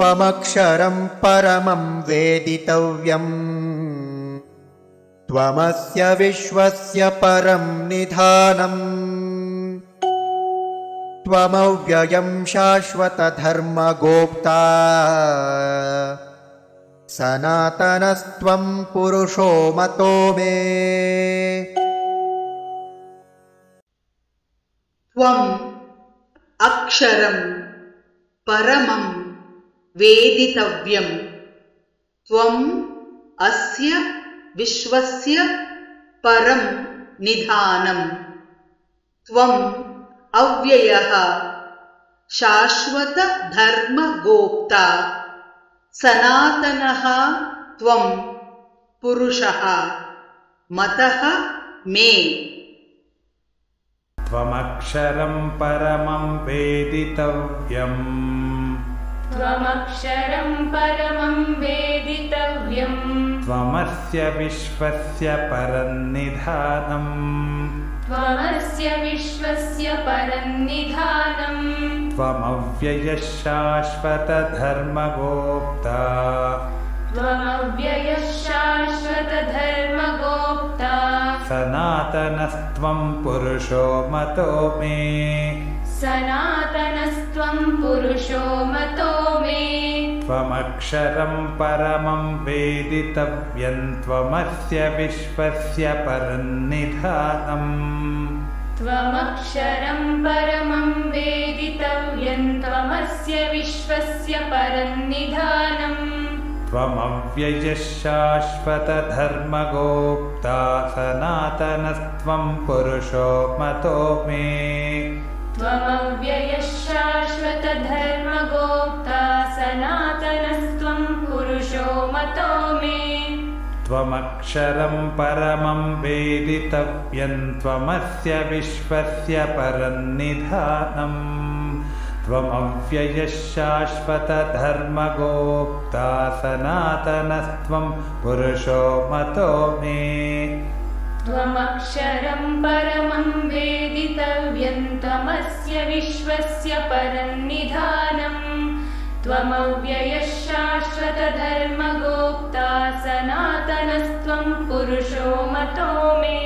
त्वमक्षरं परमं वेदितव्यम् त्वमस्य विश्वस्य परं निधानम् त्वमव्ययं शाश्वतधर्मगोप्ता सनातनस्त्वं पुरुषो मतो मे। त्वम् अक्षरं परमं वेदितव्यम् त्वम् अस्य विश्वस्य परं निधानम् त्वम् अव्ययः शाश्वतधर्मगोप्ता सनातनः त्वं पुरुषः मतः मे। त्वमक्षरं परमं वेदितव्यम् त्वमक्षरं परमं वेदितव्यम् त्वमस्य विश्वस्य परन्निधानम् त्वमस्य विश्वस्य परन्निधानम् त्वमव्ययः शाश्वतधर्मगोप्ता त्वमव्ययः शाश्वतधर्मगोप्ता सनातनस्त्वं पुरुषो मतो मे। सनातनस्त्वं पुरुषो मतो मे। त्वमक्षरं परमं वेदितव्यं त्वमस्य विश्वस्य परन्निधानम् त्वमक्षरं परमं वेदितव्यं त्वमस्य विश्वस्य परन्निधानम् त्वमव्ययः शाश्वतधर्मगोप्ता सनातनस्त्वं पुरुषो मतो मे। त्वमव्ययः शाश्वतधर्मगोप्ता सनातनस्त्वं पुरुषो मतो मे। त्वमक्षरं परमं वेदितव्यं त्वमस्य विश्वस्य परन्निधानम् त्वमव्ययः शाश्वतधर्मगोप्ता सनातनस्त्वं पुरुषो मतो मे। त्वमक्षरं परमं वेदितव्यं त्वमस्य विश्वस्य परन्निधानम् त्वमव्ययः शाश्वतधर्मगोप्ता सनातनस्त्वं पुरुषो मतो मे।